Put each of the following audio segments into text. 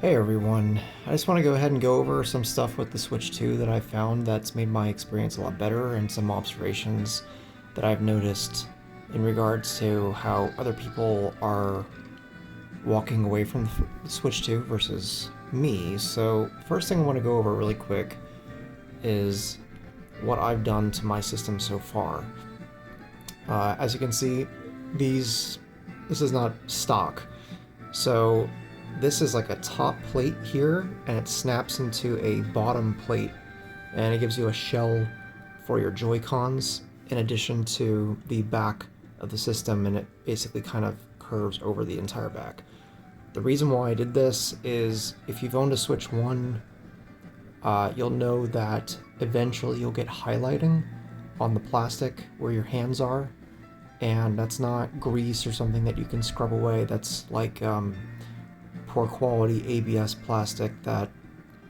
Hey everyone, I just want to go ahead and go over some stuff with the Switch 2 that I found that's made my experience a lot better and some observations that I've noticed in regards to how other people are walking away from the Switch 2 versus me. So, first thing I want to go over really quick is what I've done to my system so far. As you can see, this is not stock. So this is like a top plate here, and it snaps into a bottom plate, and it gives you a shell for your Joy-Cons in addition to the back of the system, and it basically kind of curves over the entire back. The reason why I did this is if you've owned a Switch 1, you'll know that eventually you'll get highlighting on the plastic where your hands are, and that's not grease or something that you can scrub away. That's like poor quality ABS plastic that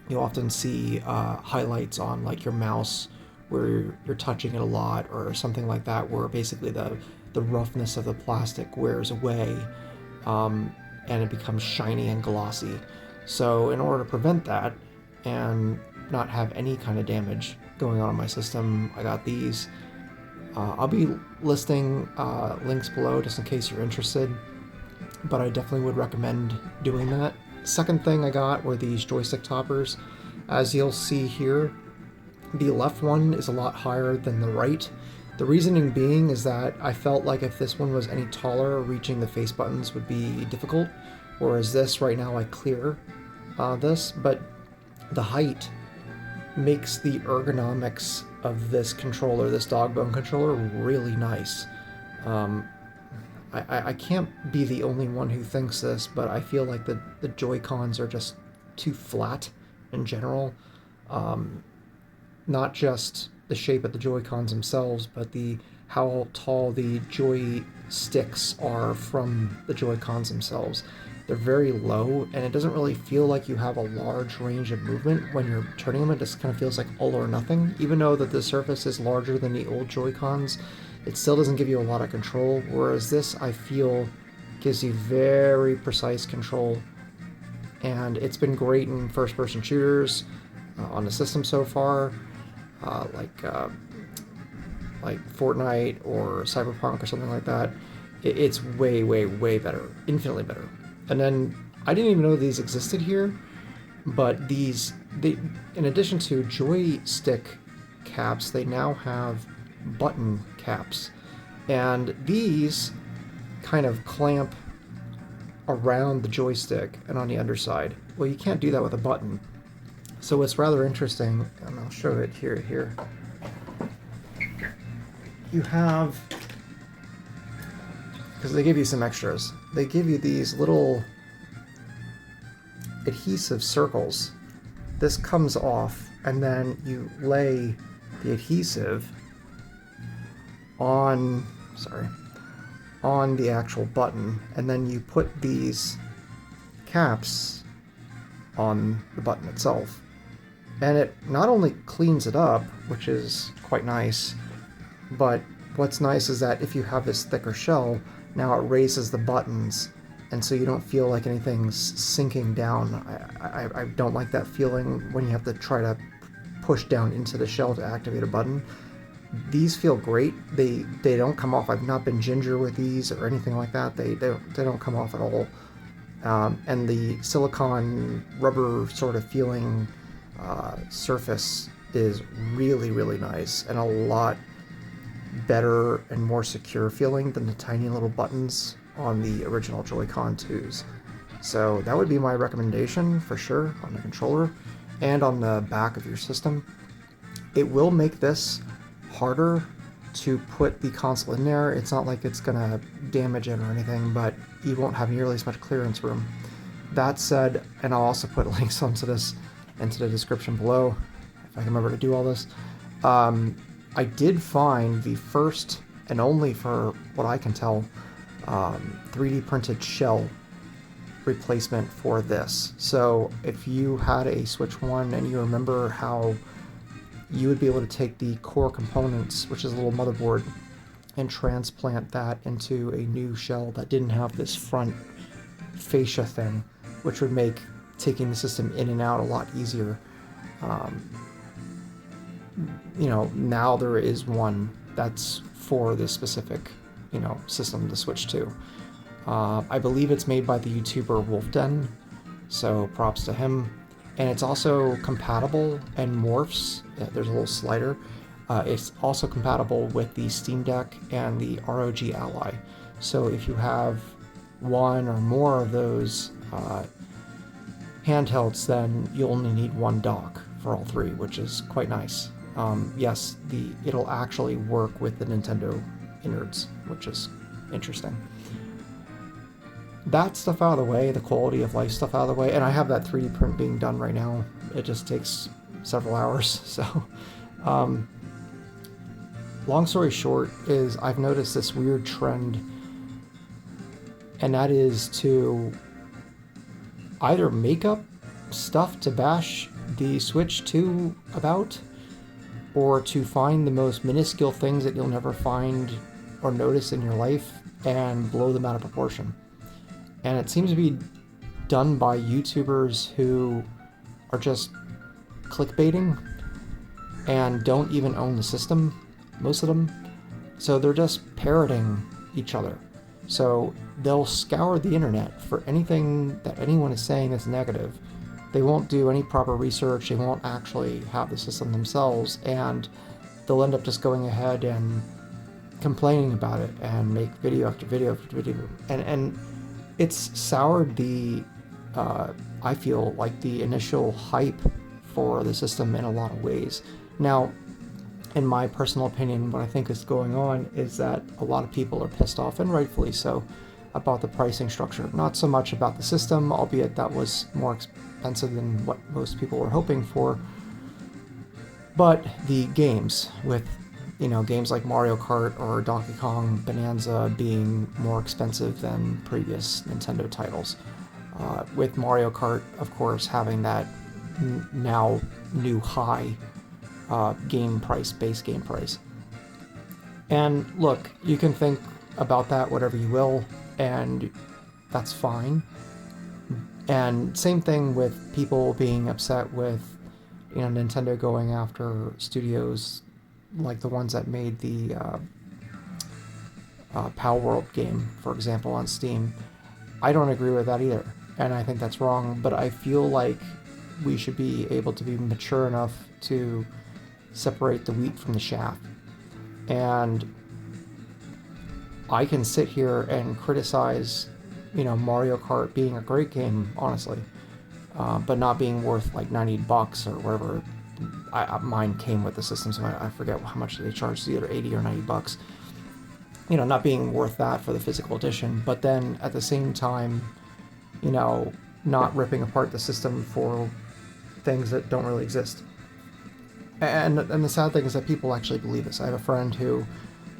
you often see highlights on, like your mouse where you're touching it a lot or something like that, where basically the roughness of the plastic wears away, and it becomes shiny and glossy. So in order to prevent that and not have any kind of damage going on in my system, I got these. I'll be listing links below just in case you're interested, but I definitely would recommend doing that. Second thing I got were these joystick toppers. As you'll see here, the left one is a lot higher than the right. The reasoning being is that I felt like if this one was any taller, reaching the face buttons would be difficult, whereas this right now I clear this, but the height makes the ergonomics of this controller, this dog bone controller, really nice. I can't be the only one who thinks this, but I feel like the Joy-Cons are just too flat in general. Not just the shape of the Joy-Cons themselves, but how tall the joysticks are from the Joy-Cons themselves. They're very low, and it doesn't really feel like you have a large range of movement when you're turning them. It just kind of feels like all or nothing. Even though that the surface is larger than the old Joy-Cons, it still doesn't give you a lot of control, whereas this, I feel, gives you very precise control. And it's been great in first-person shooters on the system so far, like Fortnite or Cyberpunk or something like that. It's way, way, way better, infinitely better. And then I didn't even know these existed here, but they, in addition to joystick caps, they now have button caps, and these kind of clamp around the joystick and on the underside. Well, you can't do that with a button, so it's rather interesting, and I'll show it here. You have, because they give you some extras, they give you these little adhesive circles. This comes off, and then you lay the adhesive on the actual button, and then you put these caps on the button itself. And it not only cleans it up, which is quite nice, but what's nice is that if you have this thicker shell, now it raises the buttons, and so you don't feel like anything's sinking down. I don't like that feeling when you have to try to push down into the shell to activate a button. These feel great. They don't come off. I've not been ginger with these or anything like that. They don't come off at all. And the silicone rubber sort of feeling surface is really, really nice, and a lot better and more secure feeling than the tiny little buttons on the original Joy-Con 2s. So that would be my recommendation for sure on the controller and on the back of your system. It will make this harder to put the console in there. It's not like it's gonna damage it or anything, but you won't have nearly as much clearance room. That said, and I'll also put links onto this into the description below if I can remember to do all this. I did find the first and only, for what I can tell, 3D printed shell replacement for this. So if you had a Switch 1 and you remember how you would be able to take the core components, which is a little motherboard, and transplant that into a new shell that didn't have this front fascia thing, which would make taking the system in and out a lot easier. Now there is one that's for this specific, system to switch to. I believe it's made by the YouTuber Wolfden, so props to him. And it's also compatible and morphs. There's a little slider. It's also compatible with the Steam Deck and the ROG Ally. So if you have one or more of those handhelds, then you'll only need one dock for all three, which is quite nice. Yes, it'll actually work with the Nintendo innards, which is interesting. That stuff out of the way, the quality of life stuff out of the way, and I have that 3D print being done right now. It just takes several hours, so... long story short is I've noticed this weird trend, and that is to either make up stuff to bash the Switch 2 about, or to find the most minuscule things that you'll never find or notice in your life and blow them out of proportion. And it seems to be done by YouTubers who are just clickbaiting and don't even own the system, most of them. So they're just parroting each other. So they'll scour the internet for anything that anyone is saying that's negative. They won't do any proper research, they won't actually have the system themselves, and they'll end up just going ahead and complaining about it and make video after video after video. And it's soured I feel like the initial hype for the system in a lot of ways. Now, in my personal opinion, what I think is going on is that a lot of people are pissed off, and rightfully so, about the pricing structure. Not so much about the system, albeit that was more expensive than what most people were hoping for, but the games, with games like Mario Kart or Donkey Kong Bonanza being more expensive than previous Nintendo titles. With Mario Kart, of course, having that now new high base game price. And look, you can think about that whatever you will, and that's fine. And same thing with people being upset with Nintendo going after studios like the ones that made the Pal World game, for example, on Steam. I don't agree with that either, and I think that's wrong, but I feel like we should be able to be mature enough to separate the wheat from the chaff. And I can sit here and criticize, Mario Kart being a great game, honestly, but not being worth like $90 or whatever. Mine came with the system, so I forget how much they charged, either $80 or $90. Not being worth that for the physical edition, but then at the same time, not ripping apart the system for things that don't really exist. And the sad thing is that people actually believe this. I have a friend who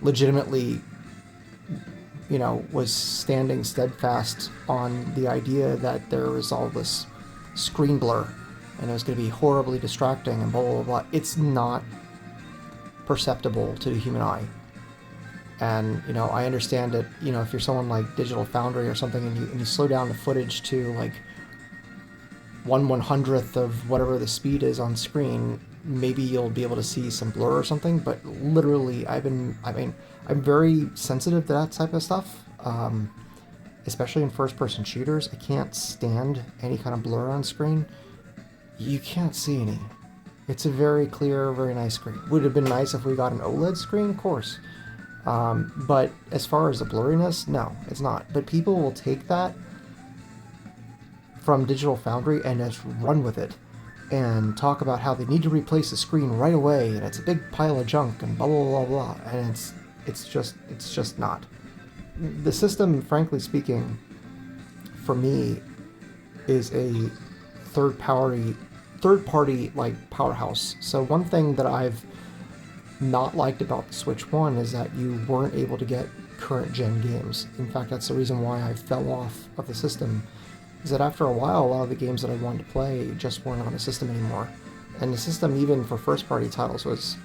legitimately, was standing steadfast on the idea that there was all this screen blur and it was going to be horribly distracting and blah, blah, blah. It's not perceptible to the human eye. And, I understand that, if you're someone like Digital Foundry or something and you slow down the footage to like 1/100th of whatever the speed is on screen, maybe you'll be able to see some blur or something, but literally I'm very sensitive to that type of stuff, especially in first-person shooters. I can't stand any kind of blur on screen. You can't see any. It's a very clear, very nice screen. Would it have been nice if we got an OLED screen? Of course. But as far as the blurriness, no, it's not. But people will take that from Digital Foundry and just run with it and talk about how they need to replace the screen right away and it's a big pile of junk and blah blah blah blah, and it's just not. The system, frankly speaking, for me is a third party like powerhouse. So one thing that I've not liked about the Switch 1 is that you weren't able to get current gen games. In fact, that's the reason why I fell off of the system, is that after a while, a lot of the games that I wanted to play just weren't on the system anymore. And the system, even for first party titles, was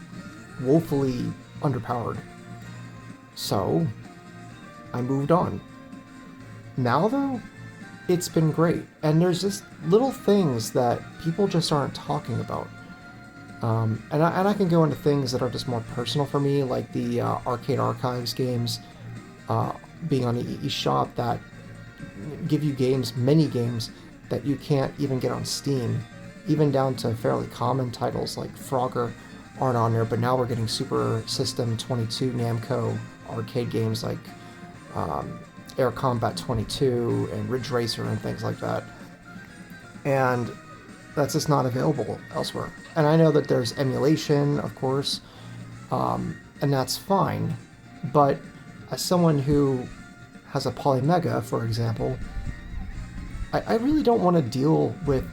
woefully underpowered. So I moved on. Now though, it's been great. And there's just little things that people just aren't talking about. And I can go into things that are just more personal for me, like the Arcade Archives games uh, being on the eShop that give you games, many games, that you can't even get on Steam, even down to fairly common titles like Frogger aren't on there, but now we're getting Super System 22 Namco arcade games like um, Air Combat 22 and Ridge Racer and things like that. And that's just not available elsewhere. And I know that there's emulation, of course, and that's fine, but as someone who has a Polymega, for example, I really don't want to deal with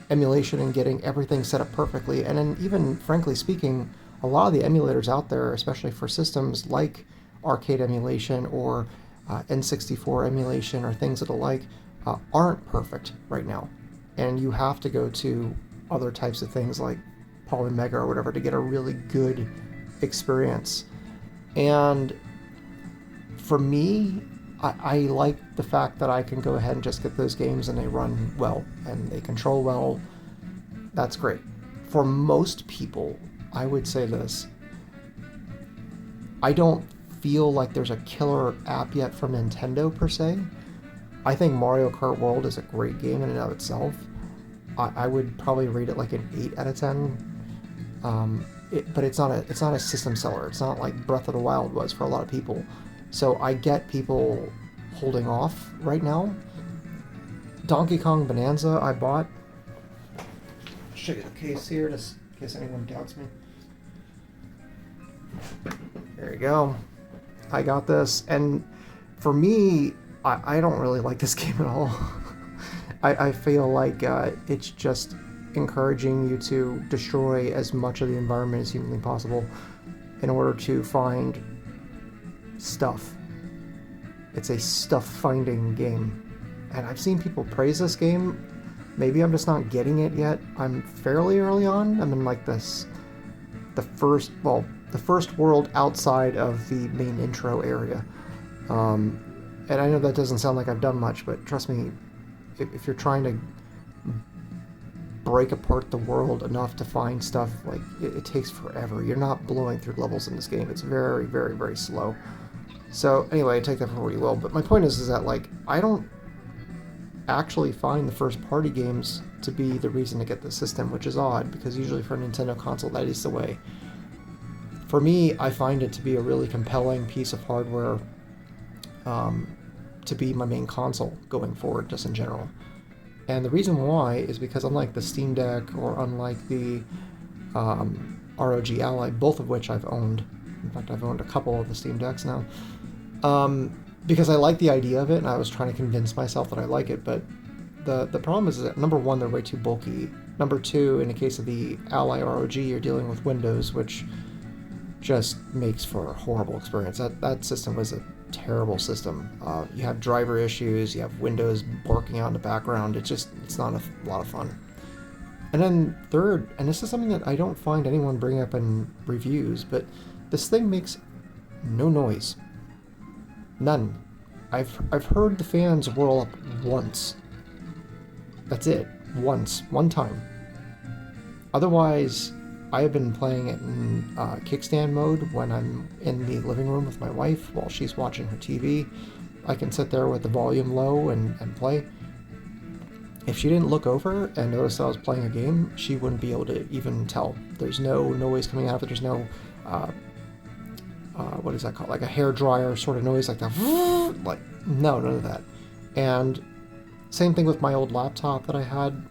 emulation and getting everything set up perfectly. And then, even frankly speaking, a lot of the emulators out there, especially for systems like arcade emulation or N64 emulation or things of the like, aren't perfect right now. And you have to go to other types of things like Polymega or whatever to get a really good experience. And for me, I like the fact that I can go ahead and just get those games and they run well and they control well. That's great. For most people, I would say this. I don't feel like there's a killer app yet from Nintendo per se. I think Mario Kart World is a great game in and of itself. I would probably rate it like an 8 out of 10. But it's not a system seller. It's not like Breath of the Wild was for a lot of people. So I get people holding off right now. Donkey Kong Bonanza I bought. I'll show you the case here just in case anyone doubts me. There you go. I got this, and for me, I don't really like this game at all. I feel like it's just encouraging you to destroy as much of the environment as humanly possible in order to find stuff. It's a stuff finding game. And I've seen people praise this game. Maybe I'm just not getting it yet. I'm fairly early on. I'm in like the first world outside of the main intro area. And I know that doesn't sound like I've done much, but trust me, if you're trying to break apart the world enough to find stuff, like it takes forever. You're not blowing through levels in this game. It's very, very, very slow. So anyway, take that for what you will. But my point is that like I don't actually find the first party games to be the reason to get the system, which is odd because usually for a Nintendo console that is the way. For me, I find it to be a really compelling piece of hardware to be my main console going forward, just in general. And the reason why is because unlike the Steam Deck or unlike the ROG Ally, both of which I've owned, in fact I've owned a couple of the Steam Decks now, because I like the idea of it and I was trying to convince myself that I like it, but the problem is that number one, they're way too bulky. Number two, in the case of the Ally ROG, you're dealing with Windows, which just makes for a horrible experience. That system was a terrible system. You have driver issues, you have Windows barking out in the background. It's not a lot of fun. And then third, and this is something that I don't find anyone bring up in reviews, but this thing makes no noise. None. I've heard the fans whirl up once. That's it. Once. One time. Otherwise, I have been playing it in kickstand mode when I'm in the living room with my wife while she's watching her TV. I can sit there with the volume low and play. If she didn't look over and notice I was playing a game, she wouldn't be able to even tell. There's no noise coming out of it. There's no, what is that called? Like a hair dryer sort of noise, like that. Like, no, none of that. And same thing with my old laptop that I had.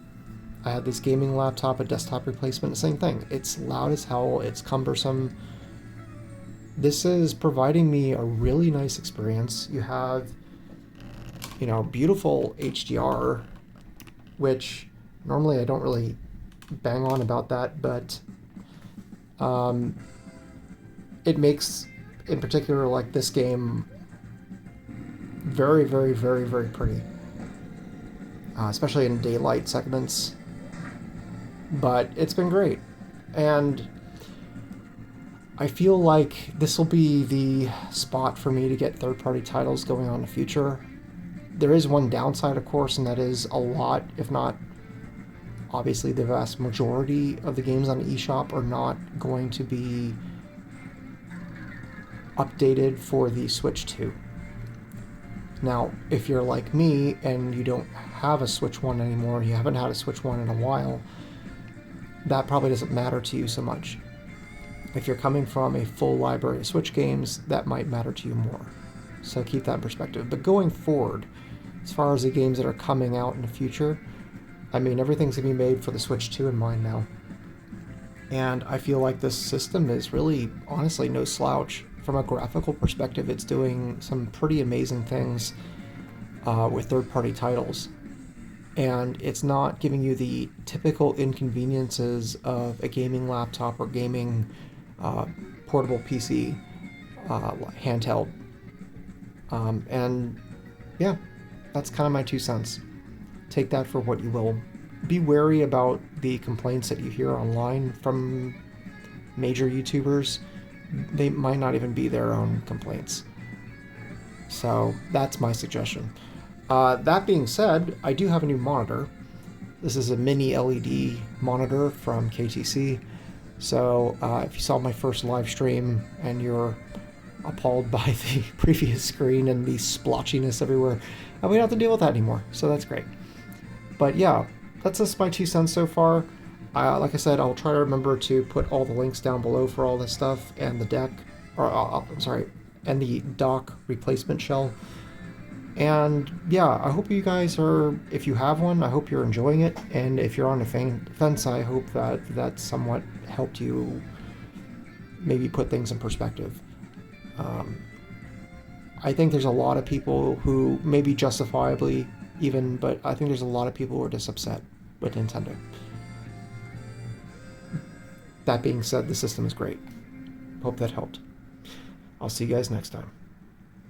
I had this gaming laptop, a desktop replacement, the same thing. It's loud as hell, it's cumbersome. This is providing me a really nice experience. You have, beautiful HDR, which normally I don't really bang on about that, but it makes, in particular, like this game very, very, very, very pretty. Especially in daylight segments. But it's been great. And I feel like this will be the spot for me to get third-party titles going on in the future. There is one downside, of course, and that is a lot, if not obviously the vast majority of the games on the eShop are not going to be updated for the Switch 2. Now, if you're like me and you don't have a Switch 1 anymore, you haven't had a Switch 1 in a while, that probably doesn't matter to you so much. If you're coming from a full library of Switch games, that might matter to you more. So keep that in perspective. But going forward, as far as the games that are coming out in the future, I mean, everything's going to be made for the Switch 2 in mind now. And I feel like this system is really, honestly, no slouch. From a graphical perspective, it's doing some pretty amazing things with third-party titles. And it's not giving you the typical inconveniences of a gaming laptop or gaming portable PC handheld. And yeah, that's kind of my 2 cents. Take that for what you will. Be wary about the complaints that you hear online from major YouTubers. They might not even be their own complaints. So that's my suggestion. That being said, I do have a new monitor. This is a mini LED monitor from KTC. So if you saw my first live stream and you're appalled by the previous screen and the splotchiness everywhere, we don't have to deal with that anymore. So that's great. But yeah, that's just my 2 cents so far. Like I said, I'll try to remember to put all the links down below for all this stuff and the deck, and the dock replacement shell. And yeah, I hope you guys are, if you have one, I hope you're enjoying it. And if you're on the fence, I hope that somewhat helped you maybe put things in perspective. I think there's a lot of people who, maybe justifiably even, but I think there's a lot of people who are just upset with Nintendo. That being said, the system is great. Hope that helped. I'll see you guys next time.